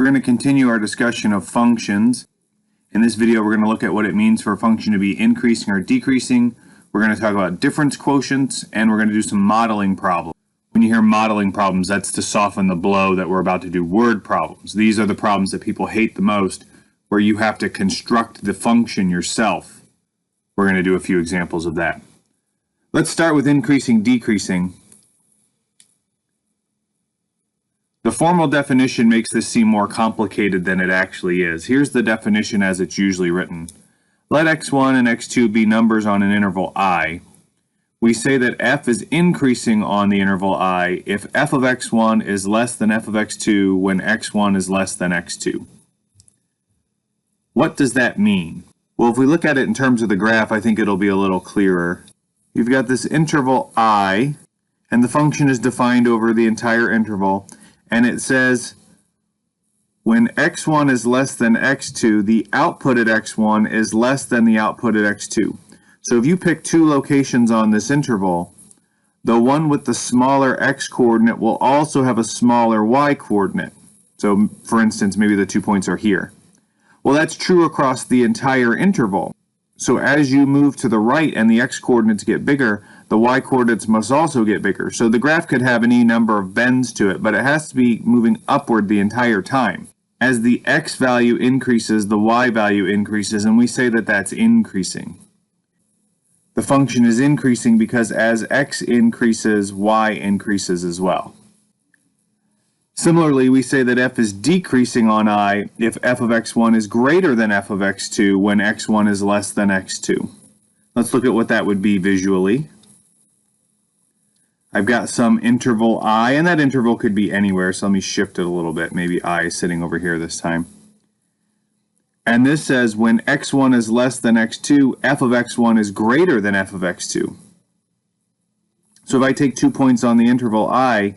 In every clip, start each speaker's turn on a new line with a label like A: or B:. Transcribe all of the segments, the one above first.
A: We're going to continue our discussion of functions. In this video, we're going to look at what it means for a function to be increasing or decreasing. We're going to talk about difference quotients, and we're going to do some modeling problems. When you hear modeling problems, that's to soften the blow that we're about to do word problems. These are the problems that people hate the most, where you have to construct the function yourself. We're going to do a few examples of that. Let's start with increasing, decreasing. The formal definition makes this seem more complicated than it actually is. Here's the definition as it's usually written. Let x1 and x2 be numbers on an interval I. We say that f is increasing on the interval I if f of x1 is less than f of x2 when x1 is less than x2. What does that mean? Well, if we look at it in terms of the graph, I think it'll be a little clearer. You've got this interval I, and the function is defined over the entire interval. And it says when x1 is less than x2, the output at x1 is less than the output at x2. So if you pick two locations on this interval, the one with the smaller x coordinate will also have a smaller y coordinate. So for instance, maybe the 2 points are here. Well, that's true across the entire interval. So as you move to the right and the x coordinates get bigger, the y coordinates must also get bigger. So the graph could have any number of bends to it, but it has to be moving upward the entire time. As the x value increases, the y value increases, and we say that that's increasing. The function is increasing because as x increases, y increases as well. Similarly, we say that f is decreasing on I if f of x1 is greater than f of x2 when x1 is less than x2. Let's look at what that would be visually. I've got some interval I, and that interval could be anywhere, so let me shift it a little bit. Maybe I is sitting over here this time. And this says when x1 is less than x2, f of x1 is greater than f of x2. So if I take 2 points on the interval I,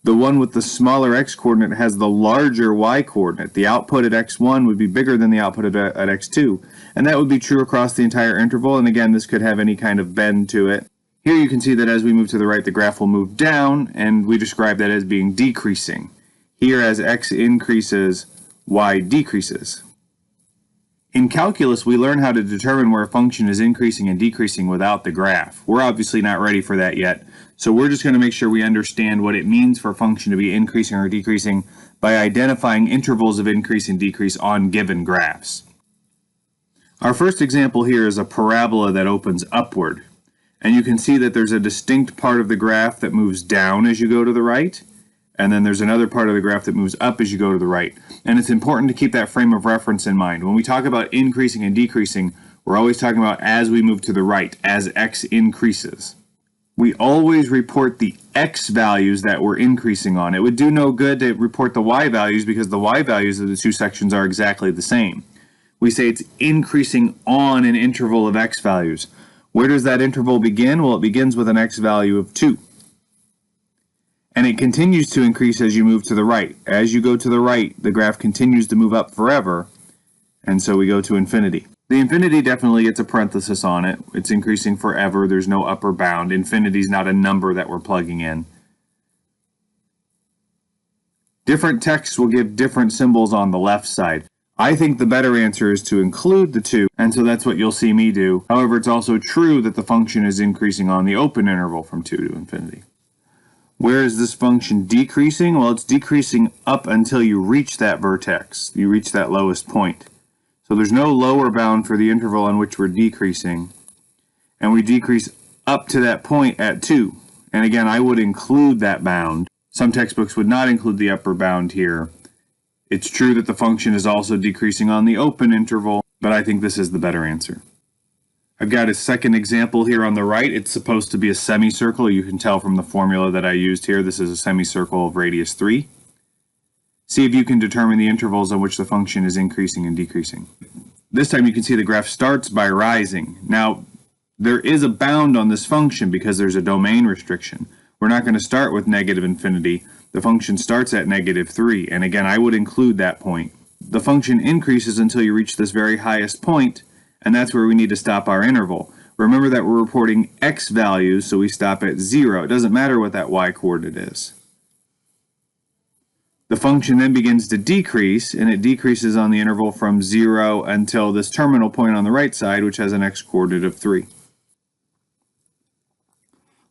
A: the one with the smaller x coordinate has the larger y coordinate. The output at x1 would be bigger than the output at x2. And that would be true across the entire interval. And again, this could have any kind of bend to it. Here you can see that as we move to the right, the graph will move down, and we describe that as being decreasing. Here, as x increases, y decreases. In calculus, we learn how to determine where a function is increasing and decreasing without the graph. We're obviously not ready for that yet, so we're just going to make sure we understand what it means for a function to be increasing or decreasing by identifying intervals of increase and decrease on given graphs. Our first example here is a parabola that opens upward. And you can see that there's a distinct part of the graph that moves down as you go to the right, and then there's another part of the graph that moves up as you go to the right. And it's important to keep that frame of reference in mind. When we talk about increasing and decreasing, we're always talking about as we move to the right, as x increases. We always report the x values that we're increasing on. It would do no good to report the y values because the y values of the two sections are exactly the same. We say it's increasing on an interval of x values. Where does that interval begin? Well, it begins with an x value of 2. And it continues to increase as you move to the right. As you go to the right, the graph continues to move up forever, and so we go to infinity. The infinity definitely gets a parenthesis on it. It's increasing forever. There's no upper bound. Infinity is not a number that we're plugging in. Different texts will give different symbols on the left side. I think the better answer is to include the 2, and so that's what you'll see me do. However, it's also true that the function is increasing on the open interval from 2 to infinity. Where is this function decreasing? Well, it's decreasing up until you reach that vertex. You reach that lowest point. So there's no lower bound for the interval on which we're decreasing. And we decrease up to that point at 2. And again, I would include that bound. Some textbooks would not include the upper bound here. It's true that the function is also decreasing on the open interval, but I think this is the better answer. I've got a second example here on the right. It's supposed to be a semicircle. You can tell from the formula that I used here. This is a semicircle of radius 3. See if you can determine the intervals on which the function is increasing and decreasing. This time you can see the graph starts by rising. Now, there is a bound on this function because there's a domain restriction. We're not going to start with negative infinity. The function starts at -3, and again, I would include that point. The function increases until you reach this very highest point, and that's where we need to stop our interval. Remember that we're reporting x values, so we stop at 0. It doesn't matter what that y coordinate is. The function then begins to decrease, and it decreases on the interval from 0 until this terminal point on the right side, which has an x-coordinate of 3.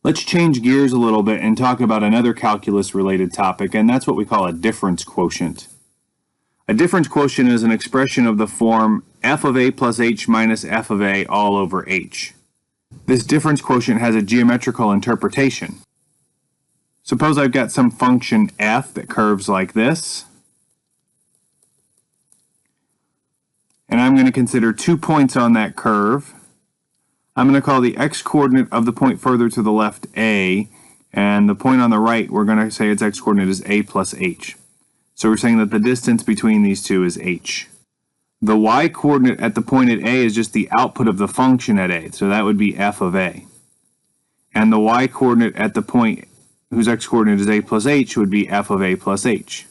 A: Let's change gears a little bit and talk about another calculus-related topic, and that's what we call a difference quotient. A difference quotient is an expression of the form f of a plus h minus f of a all over h. This difference quotient has a geometrical interpretation. Suppose I've got some function f that curves like this, and I'm going to consider 2 points on that curve. I'm going to call the x-coordinate of the point further to the left a, and the point on the right, we're going to say its x-coordinate is a plus h. So we're saying that the distance between these two is h. The y-coordinate at the point at a is just the output of the function at a, so that would be f of a. And the y-coordinate at the point whose x-coordinate is a plus h would be f of a plus h.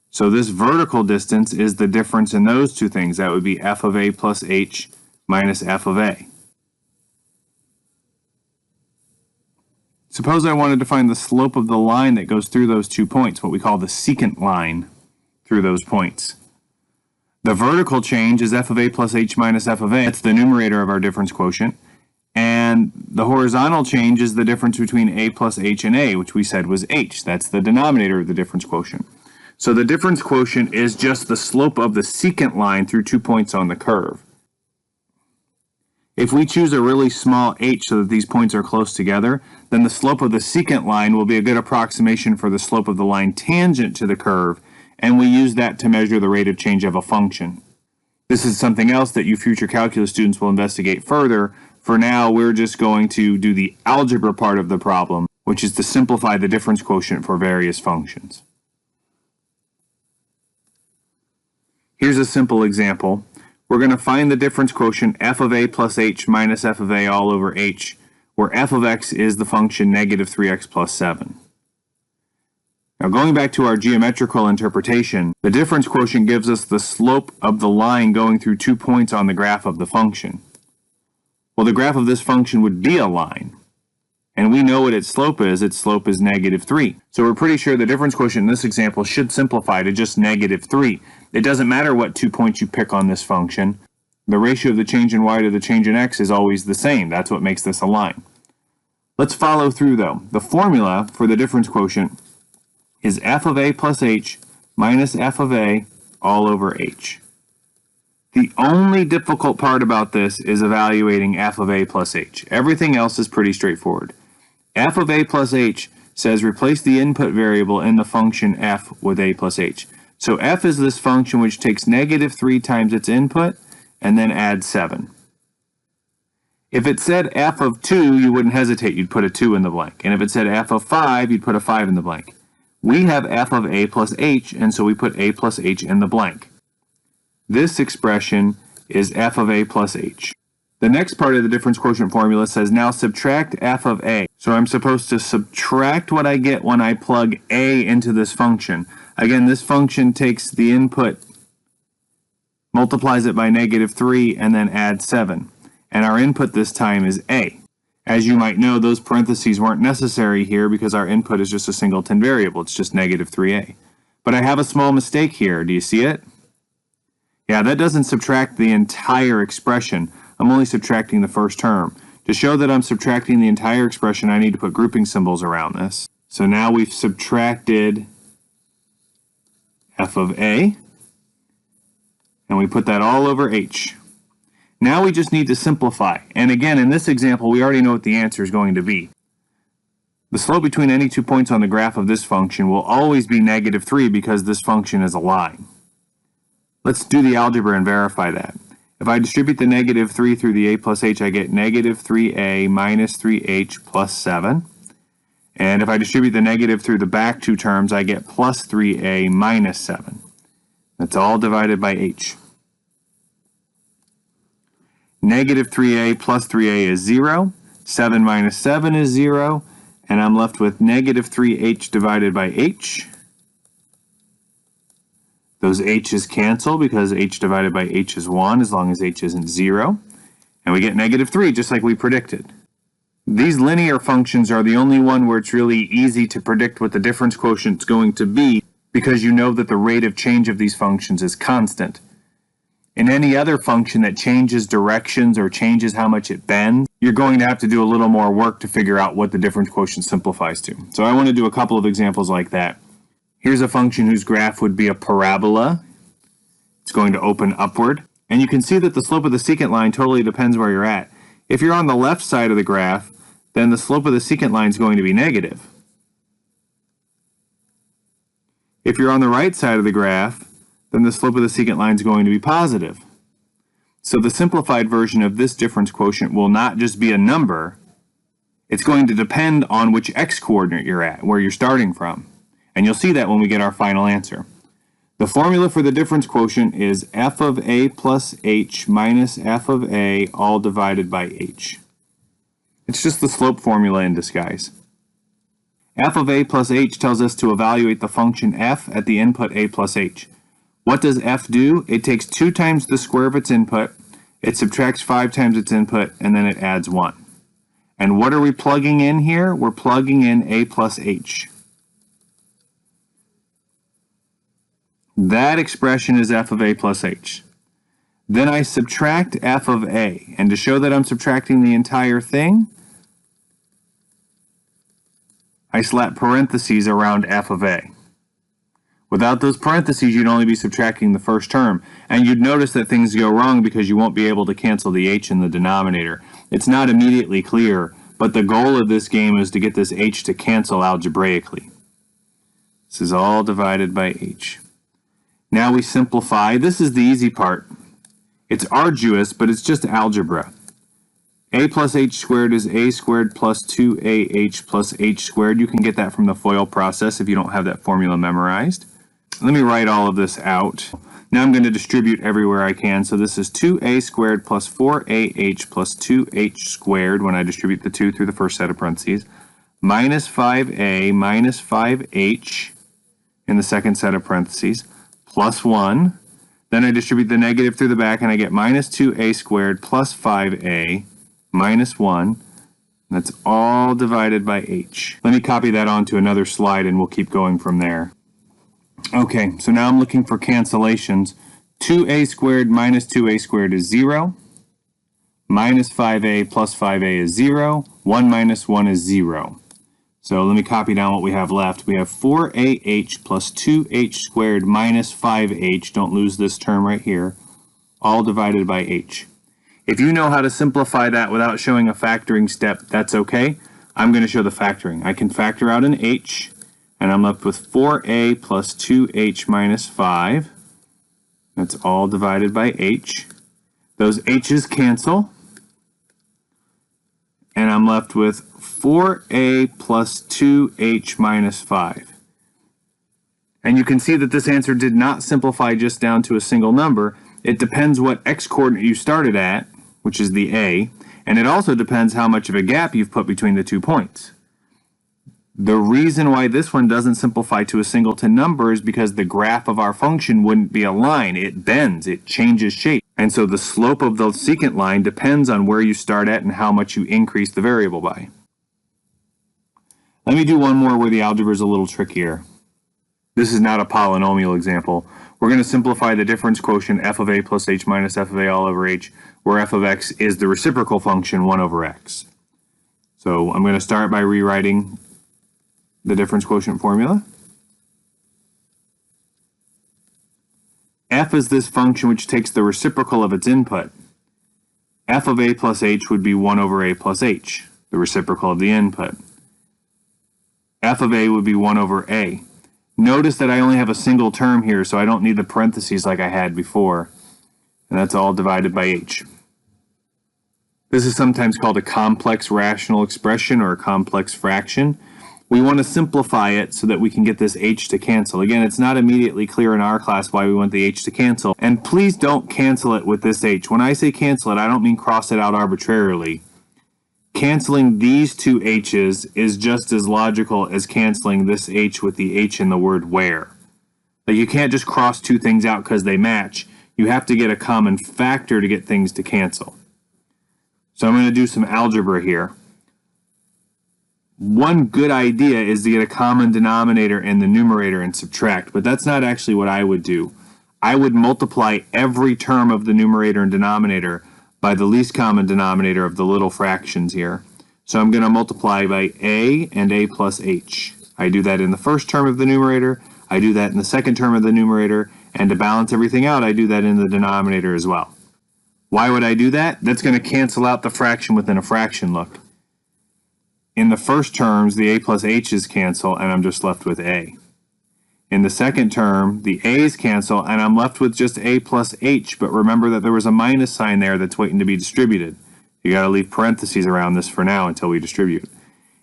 A: So this vertical distance is the difference in those two things. That would be f of a plus h minus f of a. Suppose I wanted to find the slope of the line that goes through those 2 points, what we call the secant line through those points. The vertical change is f of a plus h minus f of a. That's the numerator of our difference quotient. And the horizontal change is the difference between a plus h and a, which we said was h. That's the denominator of the difference quotient. So the difference quotient is just the slope of the secant line through 2 points on the curve. If we choose a really small h so that these points are close together, then the slope of the secant line will be a good approximation for the slope of the line tangent to the curve, and we use that to measure the rate of change of a function. This is something else that you future calculus students will investigate further. For now, we're just going to do the algebra part of the problem, which is to simplify the difference quotient for various functions. Here's a simple example. We're going to find the difference quotient f of a plus h minus f of a all over h, where f of x is the function negative 3x plus 7. Now going back to our geometrical interpretation, the difference quotient gives us the slope of the line going through 2 points on the graph of the function. Well, the graph of this function would be a line, and we know what its slope is. Its slope is negative 3. So we're pretty sure the difference quotient in this example should simplify to just negative 3. It doesn't matter what 2 points you pick on this function. The ratio of the change in y to the change in x is always the same. That's what makes this a line. Let's follow through though. The formula for the difference quotient is f of a plus h minus f of a all over h. The only difficult part about this is evaluating f of a plus h. Everything else is pretty straightforward. F of a plus h says replace the input variable in the function f with a plus h. So f is this function which takes negative 3 times its input and then adds 7. If it said f of 2, you wouldn't hesitate. You'd put a 2 in the blank. And if it said f of 5, you'd put a 5 in the blank. We have f of a plus h, and so we put a plus h in the blank. This expression is f of a plus h. The next part of the difference quotient formula says now subtract f of a. So I'm supposed to subtract what I get when I plug a into this function. Again, this function takes the input, multiplies it by negative 3, and then adds 7. And our input this time is a. As you might know, those parentheses weren't necessary here because our input is just a singleton variable. It's just negative 3a. But I have a small mistake here. Do you see it? Yeah, that doesn't subtract the entire expression. I'm only subtracting the first term. To show that I'm subtracting the entire expression, I need to put grouping symbols around this. So now we've subtracted f of a, and we put that all over h. Now we just need to simplify. And again, in this example, we already know what the answer is going to be. The slope between any 2 points on the graph of this function will always be negative 3 because this function is a line. Let's do the algebra and verify that. If I distribute the negative 3 through the a plus h, I get negative 3a minus 3h plus 7. And if I distribute the negative through the back two terms, I get plus 3a minus 7. That's all divided by h. Negative 3a plus 3a is 0. 7 minus 7 is 0. And I'm left with negative 3h divided by h. Those h's cancel because h divided by h is 1 as long as h isn't 0. And we get negative 3 just like we predicted. These linear functions are the only one where it's really easy to predict what the difference quotient is going to be. because you know that the rate of change of these functions is constant. In any other function that changes directions or changes how much it bends, you're going to have to do a little more work to figure out what the difference quotient simplifies to. So I want to do a couple of examples like that. Here's a function whose graph would be a parabola. It's going to open upward. And you can see that the slope of the secant line totally depends where you're at. If you're on the left side of the graph, then the slope of the secant line is going to be negative. If you're on the right side of the graph, then the slope of the secant line is going to be positive. So the simplified version of this difference quotient will not just be a number, it's going to depend on which x-coordinate you're at, where you're starting from. And you'll see that when we get our final answer. The formula for the difference quotient is f of a plus h minus f of a all divided by h. It's just the slope formula in disguise. F of a plus h tells us to evaluate the function f at the input a plus h. What does f do? It takes 2 times the square of its input, it subtracts 5 times its input, and then it adds 1. And what are we plugging in here? We're plugging in a plus h. That expression is f of a plus h. Then I subtract f of a, and to show that I'm subtracting the entire thing, I slap parentheses around f of a. Without those parentheses, you'd only be subtracting the first term, and you'd notice that things go wrong because you won't be able to cancel the h in the denominator. It's not immediately clear, but the goal of this game is to get this h to cancel algebraically. This is all divided by h. Now we simplify. This is the easy part. It's arduous, but it's just algebra. A plus h squared is a squared plus 2ah plus h squared. You can get that from the FOIL process if you don't have that formula memorized. Let me write all of this out. Now I'm going to distribute everywhere I can. So this is 2a squared plus 4ah plus 2h squared when I distribute the 2 through the first set of parentheses, minus 5a minus 5h in the second set of parentheses, plus 1. Then I distribute the negative through the back and I get minus 2a squared plus 5a minus 1. That's all divided by h. Let me copy that onto another slide and we'll keep going from there. Okay, so now I'm looking for cancellations. 2a squared minus 2a squared is 0. Minus 5a plus 5a is 0. 1 minus 1 is 0. So let me copy down what we have left. We have 4ah plus 2h squared minus 5h, don't lose this term right here, all divided by h. If you know how to simplify that without showing a factoring step, that's okay. I'm going to show the factoring. I can factor out an h, and I'm left with 4a plus 2h minus 5. That's all divided by h. Those h's cancel, and I'm left with 4a plus 2h minus 5. And you can see that this answer did not simplify just down to a single number. It depends what x-coordinate you started at, which is the a, and it also depends how much of a gap you've put between the 2 points. The reason why this one doesn't simplify to a singleton number is because the graph of our function wouldn't be a line. It bends, it changes shape. And so the slope of the secant line depends on where you start at and how much you increase the variable by. Let me do one more where the algebra is a little trickier. This is not a polynomial example. We're going to simplify the difference quotient f of a plus h minus f of a all over h, where f of x is the reciprocal function 1 over x. So I'm going to start by rewriting the difference quotient formula. F is this function which takes the reciprocal of its input. F of a plus h would be 1 over a plus h, the reciprocal of the input. F of a would be 1 over a. Notice that I only have a single term here, so I don't need the parentheses like I had before. And that's all divided by h. This is sometimes called a complex rational expression or a complex fraction. We want to simplify it so that we can get this h to cancel. Again, it's not immediately clear in our class why we want the h to cancel. And please don't cancel it with this h. When I say cancel it, I don't mean cross it out arbitrarily. Canceling these two h's is just as logical as canceling this h with the h in the word where. Like you can't just cross two things out because they match. You have to get a common factor to get things to cancel. So I'm going to do some algebra here. One good idea is to get a common denominator in the numerator and subtract, but that's not actually what I would do. I would multiply every term of the numerator and denominator by the least common denominator of the little fractions here. So I'm going to multiply by a and a plus h. I do that in the first term of the numerator, I do that in the second term of the numerator, and to balance everything out, I do that in the denominator as well. Why would I do that? That's going to cancel out the fraction within a fraction, look. In the first terms, the a plus h's cancel, and I'm just left with a. In the second term, the a's cancel, and I'm left with just a plus h, but remember that there was a minus sign there that's waiting to be distributed. You got to leave parentheses around this for now until we distribute.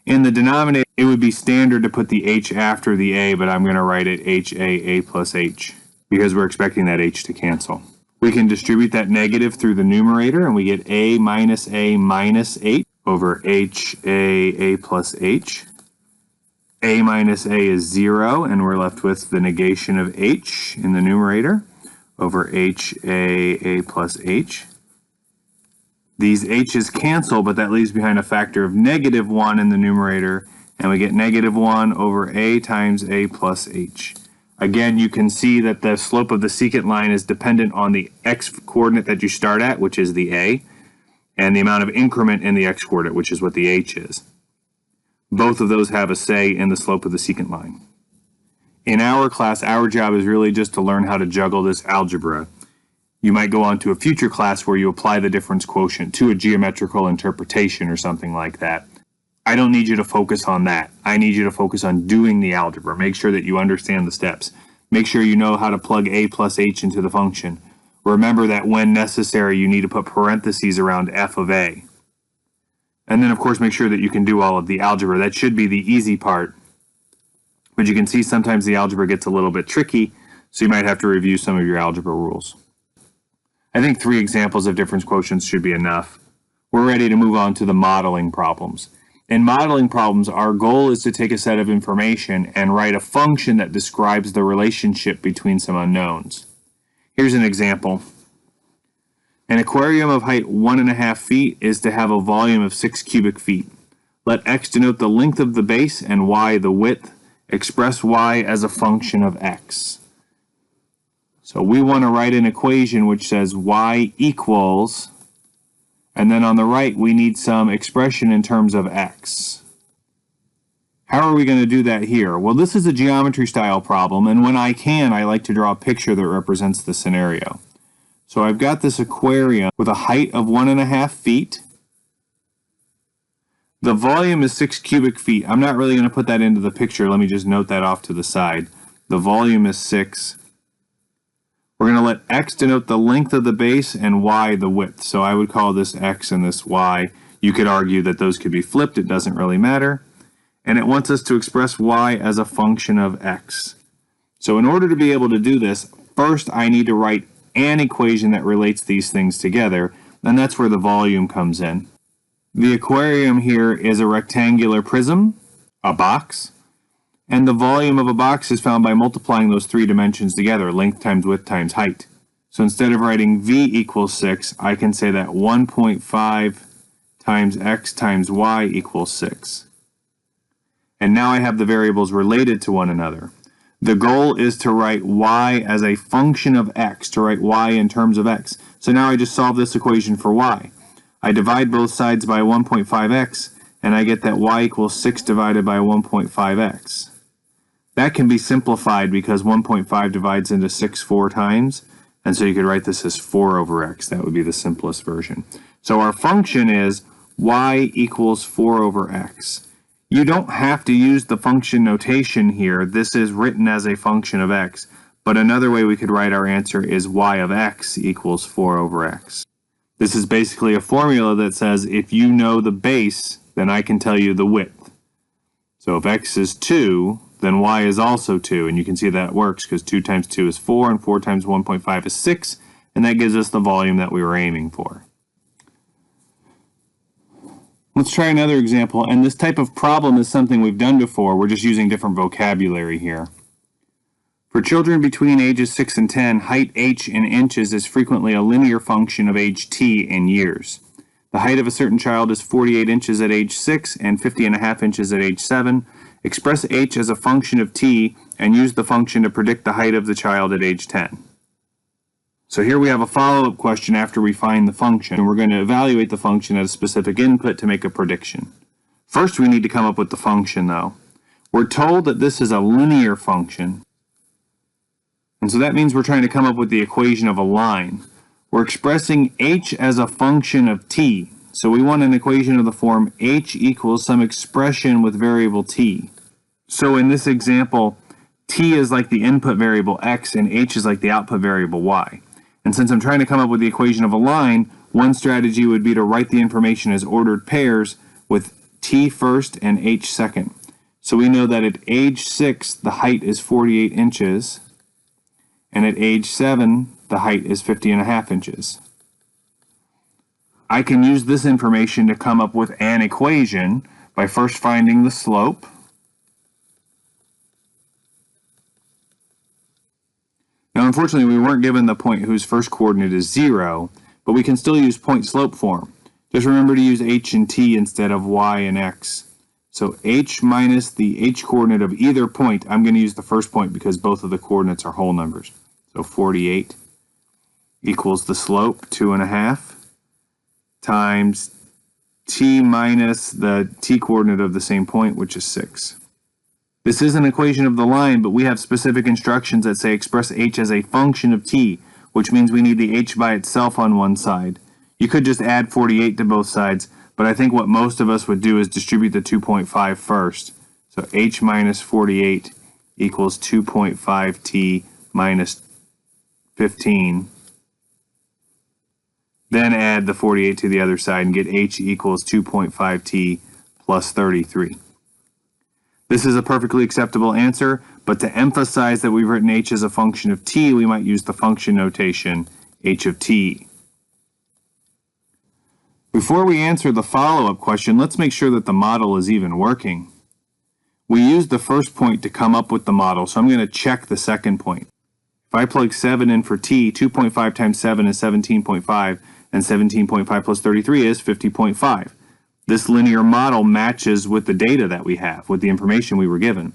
A: In the denominator, it would be standard to put the h after the a, but I'm going to write it a plus h, because we're expecting that h to cancel. We can distribute that negative through the numerator, and we get a minus h over a plus h. A minus a is 0, and we're left with the negation of h in the numerator over a plus h. These h's cancel, but that leaves behind a factor of negative 1 in the numerator, and we get negative 1 over a times a plus h. Again, you can see that the slope of the secant line is dependent on the x-coordinate that you start at, which is the a, and the amount of increment in the x-coordinate, which is what the h is. Both of those have a say in the slope of the secant line. In our class, our job is really just to learn how to juggle this algebra. You might go on to a future class where you apply the difference quotient to a geometrical interpretation or something like that. I don't need you to focus on that. I need you to focus on doing the algebra. Make sure that you understand the steps. Make sure you know how to plug a plus h into the function. Remember that when necessary, you need to put parentheses around f of a. And then, of course, make sure that you can do all of the algebra. That should be the easy part. But you can see sometimes the algebra gets a little bit tricky, so you might have to review some of your algebra rules. I think 3 examples of difference quotients should be enough. We're ready to move on to the modeling problems. In modeling problems, our goal is to take a set of information and write a function that describes the relationship between some unknowns. Here's an example. An aquarium of height 1.5 feet is to have a volume of 6 cubic feet. Let x denote the length of the base and y the width. Express y as a function of x. So we want to write an equation which says y equals, and then on the right we need some expression in terms of x. How are we going to do that here? Well, this is a geometry style problem, and when I can, I like to draw a picture that represents the scenario. So I've got this aquarium with a height of 1.5 feet. The volume is 6 cubic feet. I'm not really going to put that into the picture. Let me just note that off to the side. The volume is 6. We're going to let x denote the length of the base and y the width. So I would call this x and this y. You could argue that those could be flipped. It doesn't really matter. And it wants us to express y as a function of x. So in order to be able to do this, first I need to write an equation that relates these things together, and that's where the volume comes in. The aquarium here is a rectangular prism, a box, and the volume of a box is found by multiplying those 3 dimensions together, length times width times height. So instead of writing v equals 6, I can say that 1.5 times x times y equals 6. And now I have the variables related to one another. The goal is to write y as a function of x, to write y in terms of x. So now I just solve this equation for y. I divide both sides by 1.5x, and I get that y equals 6 divided by 1.5x. That can be simplified because 1.5 divides into 6 4 times, and so you could write this as 4 over x. That would be the simplest version. So our function is y equals 4 over x. You don't have to use the function notation here. This is written as a function of x. But another way we could write our answer is y of x equals 4 over x. This is basically a formula that says if you know the base, then I can tell you the width. So if x is 2, then y is also 2. And you can see that works because 2 times 2 is 4, and 4 times 1.5 is 6. And that gives us the volume that we were aiming for. Let's try another example, and this type of problem is something we've done before. We're just using different vocabulary here. For children between ages 6 and 10, height h in inches is frequently a linear function of age t in years. The height of a certain child is 48 inches at age 6 and 50.5 inches at age 7. Express h as a function of t and use the function to predict the height of the child at age 10. So here we have a follow-up question after we find the function, and we're going to evaluate the function at a specific input to make a prediction. First, we need to come up with the function, though. We're told that this is a linear function, and so that means we're trying to come up with the equation of a line. We're expressing h as a function of t, so we want an equation of the form h equals some expression with variable t. So in this example, t is like the input variable x and h is like the output variable y. And since I'm trying to come up with the equation of a line, one strategy would be to write the information as ordered pairs with t first and h second. So we know that at age 6, the height is 48 inches, and at age 7, the height is 50.5 inches. I can use this information to come up with an equation by first finding the slope. Now, unfortunately, we weren't given the point whose first coordinate is 0, but we can still use point-slope form. Just remember to use h and t instead of y and x. So h minus the h-coordinate of either point, I'm going to use the first point because both of the coordinates are whole numbers. So 48 equals the slope, 2.5, times t minus the t-coordinate of the same point, which is 6. This is an equation of the line, but we have specific instructions that say express h as a function of t, which means we need the h by itself on one side. You could just add 48 to both sides, but I think what most of us would do is distribute the 2.5 first. So h minus 48 equals 2.5t minus 15. Then add the 48 to the other side and get h equals 2.5t plus 33. This is a perfectly acceptable answer, but to emphasize that we've written h as a function of t, we might use the function notation h of t. Before we answer the follow-up question, let's make sure that the model is even working. We used the first point to come up with the model, so I'm going to check the second point. If I plug 7 in for t, 2.5 times 7 is 17.5, and 17.5 plus 33 is 50.5. This linear model matches with the data that we have, with the information we were given.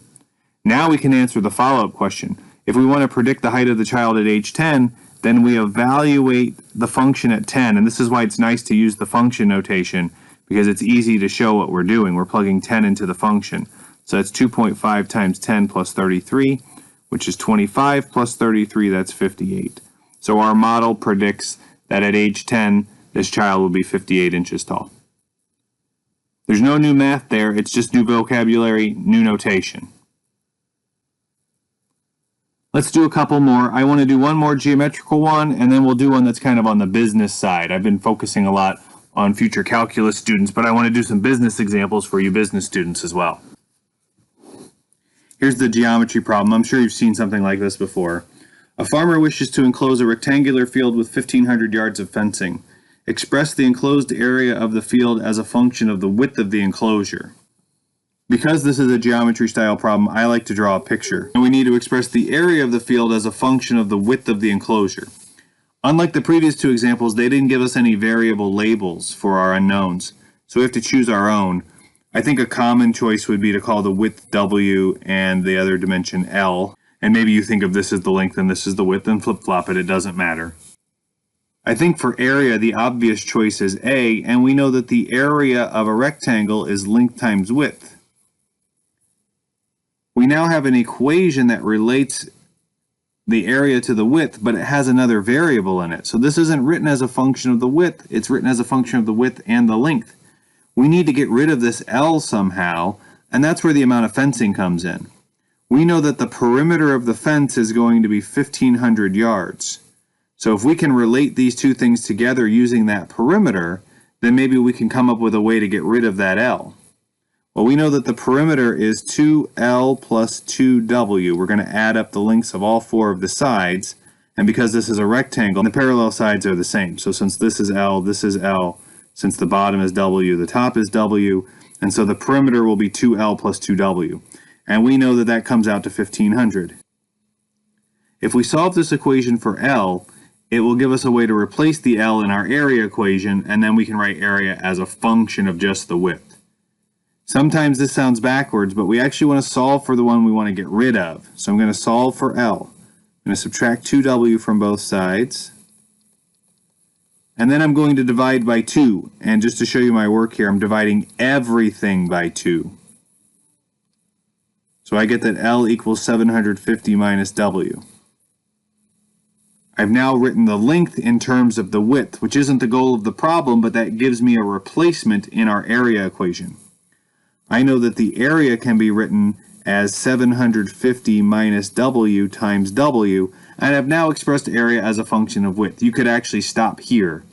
A: Now we can answer the follow-up question. If we want to predict the height of the child at age 10, then we evaluate the function at 10, and this is why it's nice to use the function notation, because it's easy to show what we're doing. We're plugging 10 into the function. So that's 2.5 times 10 plus 33, which is 25 plus 33, that's 58. So our model predicts that at age 10, this child will be 58 inches tall. There's no new math there, it's just new vocabulary, new notation. Let's do a couple more. I want to do one more geometrical one, and then we'll do one that's kind of on the business side. I've been focusing a lot on future calculus students, but I want to do some business examples for you business students as well. Here's the geometry problem. I'm sure you've seen something like this before. A farmer wishes to enclose a rectangular field with 1,500 yards of fencing. Express the enclosed area of the field as a function of the width of the enclosure. Because this is a geometry style problem, I like to draw a picture. And we need to express the area of the field as a function of the width of the enclosure. Unlike the previous two examples, they didn't give us any variable labels for our unknowns, so we have to choose our own. I think a common choice would be to call the width W and the other dimension L. And maybe you think of this as the length and this is the width and flip-flop it, it doesn't matter. I think for area, the obvious choice is A, and we know that the area of a rectangle is length times width. We now have an equation that relates the area to the width, but it has another variable in it. So this isn't written as a function of the width, it's written as a function of the width and the length. We need to get rid of this L somehow, and that's where the amount of fencing comes in. We know that the perimeter of the fence is going to be 1,500 yards. So if we can relate these two things together using that perimeter, then maybe we can come up with a way to get rid of that L. Well, we know that the perimeter is 2L plus 2W. We're going to add up the lengths of all four of the sides, and because this is a rectangle, the parallel sides are the same. So since this is L, since the bottom is W, the top is W, and so the perimeter will be 2L plus 2W. And we know that that comes out to 1,500. If we solve this equation for L, it will give us a way to replace the L in our area equation, and then we can write area as a function of just the width. Sometimes this sounds backwards, but we actually want to solve for the one we want to get rid of. So I'm going to solve for L. I'm going to subtract 2W from both sides. And then I'm going to divide by 2. And just to show you my work here, I'm dividing everything by 2. So I get that L equals 750 minus W. I've now written the length in terms of the width, which isn't the goal of the problem, but that gives me a replacement in our area equation. I know that the area can be written as 750 minus W times W, and I've now expressed area as a function of width. You could actually stop here.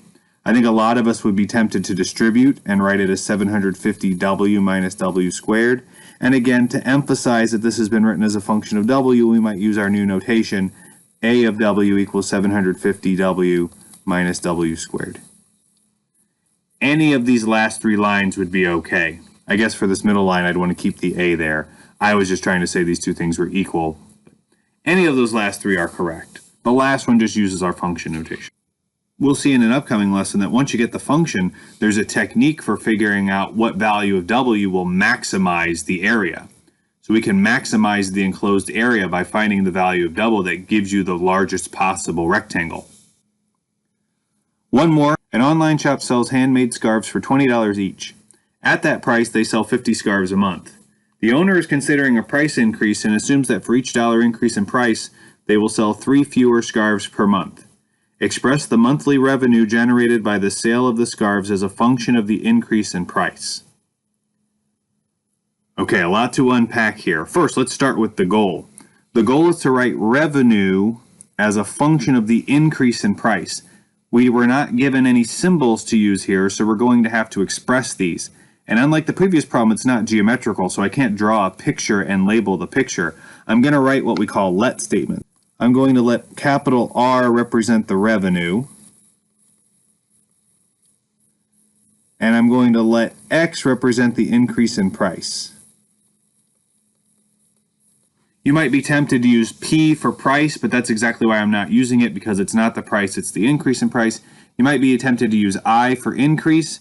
A: I think a lot of us would be tempted to distribute and write it as 750W minus W squared. And again, to emphasize that this has been written as a function of W, we might use our new notation. A of W equals 750W minus W squared. Any of these last three lines would be okay. I guess for this middle line, I'd want to keep the A there. I was just trying to say these two things were equal. Any of those last three are correct. The last one just uses our function notation. We'll see in an upcoming lesson that once you get the function, there's a technique for figuring out what value of W will maximize the area. So we can maximize the enclosed area by finding the value of W that gives you the largest possible rectangle. One more, an online shop sells handmade scarves for $20 each. At that price, they sell 50 scarves a month. The owner is considering a price increase and assumes that for each dollar increase in price, they will sell 3 fewer scarves per month. Express the monthly revenue generated by the sale of the scarves as a function of the increase in price. Okay, a lot to unpack here. First, let's start with the goal. The goal is to write revenue as a function of the increase in price. We were not given any symbols to use here, so we're going to have to express these. And unlike the previous problem, it's not geometrical, so I can't draw a picture and label the picture. I'm going to write what we call let statements. I'm going to let capital R represent the revenue. And I'm going to let X represent the increase in price. You might be tempted to use P for price, but that's exactly why I'm not using it, because it's not the price, it's the increase in price. You might be tempted to use I for increase.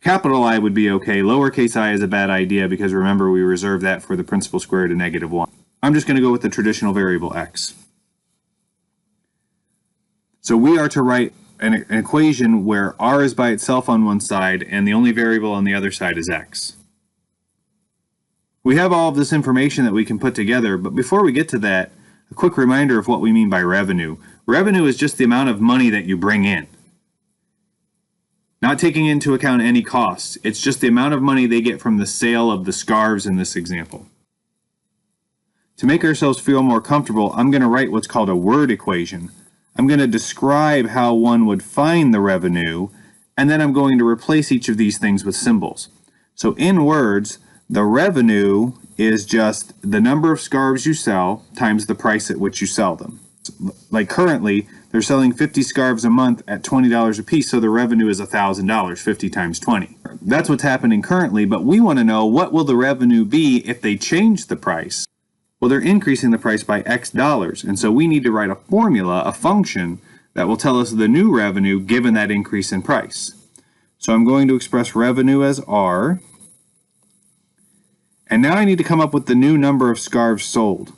A: Capital I would be okay. Lowercase I is a bad idea because remember we reserve that for the principal square root of -1. I'm just going to go with the traditional variable X. So we are to write an equation where R is by itself on one side and the only variable on the other side is X. We have all of this information that we can put together, but before we get to that, a quick reminder of what we mean by revenue. Revenue is just the amount of money that you bring in. Not taking into account any costs. It's just the amount of money they get from the sale of the scarves in this example. To make ourselves feel more comfortable, I'm going to write what's called a word equation. I'm going to describe how one would find the revenue, and then I'm going to replace each of these things with symbols. So in words, the revenue is just the number of scarves you sell times the price at which you sell them. Like currently, they're selling 50 scarves a month at $20 a piece, so the revenue is $1,000, 50 times 20. That's what's happening currently, but we want to know what will the revenue be if they change the price. Well, they're increasing the price by X dollars, and so we need to write a formula, a function, that will tell us the new revenue given that increase in price. So I'm going to express revenue as R, and now I need to come up with the new number of scarves sold.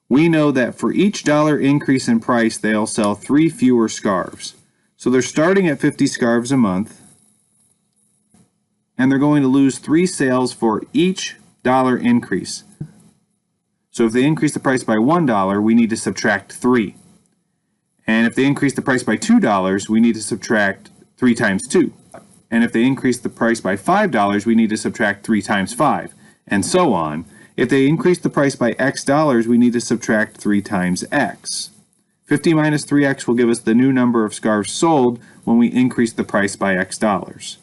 A: We know that for each dollar increase in price, they'll sell 3 fewer scarves. So they're starting at 50 scarves a month, and they're going to lose 3 sales for each dollar increase. So if they increase the price by $1, we need to subtract 3. And if they increase the price by $2, we need to subtract 3 times 2. And if they increase the price by $5, we need to subtract 3 times 5, and so on. If they increase the price by X dollars, we need to subtract 3 times X. 50 minus 3X will give us the new number of scarves sold when we increase the price by X dollars.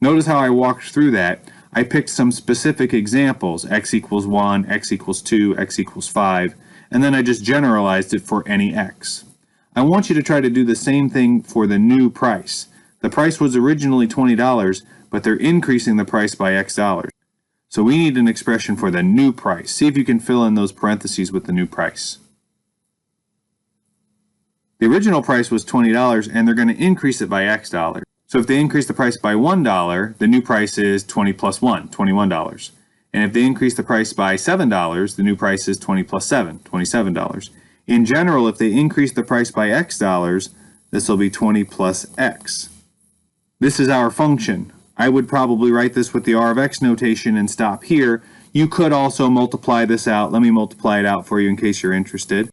A: Notice how I walked through that. I picked some specific examples, X equals 1, X equals 2, X equals 5, and then I just generalized it for any X. I want you to try to do the same thing for the new price. The price was originally $20, but they're increasing the price by X dollars. So we need an expression for the new price. See if you can fill in those parentheses with the new price. The original price was $20 and they're going to increase it by X dollars. So if they increase the price by $1, the new price is 20 plus 1, $21. And if they increase the price by $7, the new price is 20 plus 7, $27. In general, if they increase the price by X dollars, this will be 20 plus X. This is our function. I would probably write this with the R of X notation and stop here. You could also multiply this out. Let me multiply it out for you in case you're interested.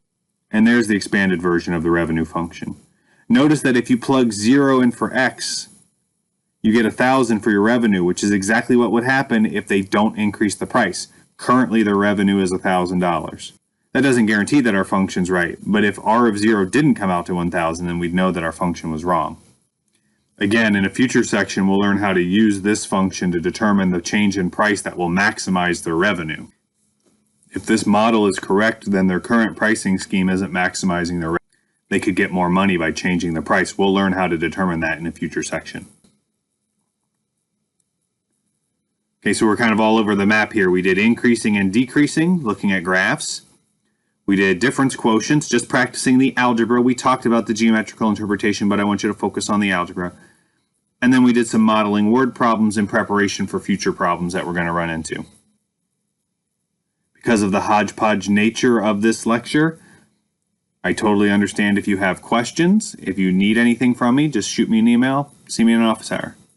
A: And there's the expanded version of the revenue function. Notice that if you plug 0 in for X, you get 1,000 for your revenue, which is exactly what would happen if they don't increase the price. Currently, their revenue is $1,000. That doesn't guarantee that our function's right, but if R of 0 didn't come out to 1,000, then we'd know that our function was wrong. Again, in a future section, we'll learn how to use this function to determine the change in price that will maximize their revenue. If this model is correct, then their current pricing scheme isn't maximizing their revenue. They could get more money by changing the price. We'll learn how to determine that in a future section. Okay, so we're kind of all over the map here. We did increasing and decreasing, looking at graphs. We did difference quotients, just practicing the algebra. We talked about the geometrical interpretation, but I want you to focus on the algebra. And then we did some modeling word problems in preparation for future problems that we're going to run into. Because of the hodgepodge nature of this lecture, I totally understand if you have questions. If you need anything from me, just shoot me an email. See me in an office hour.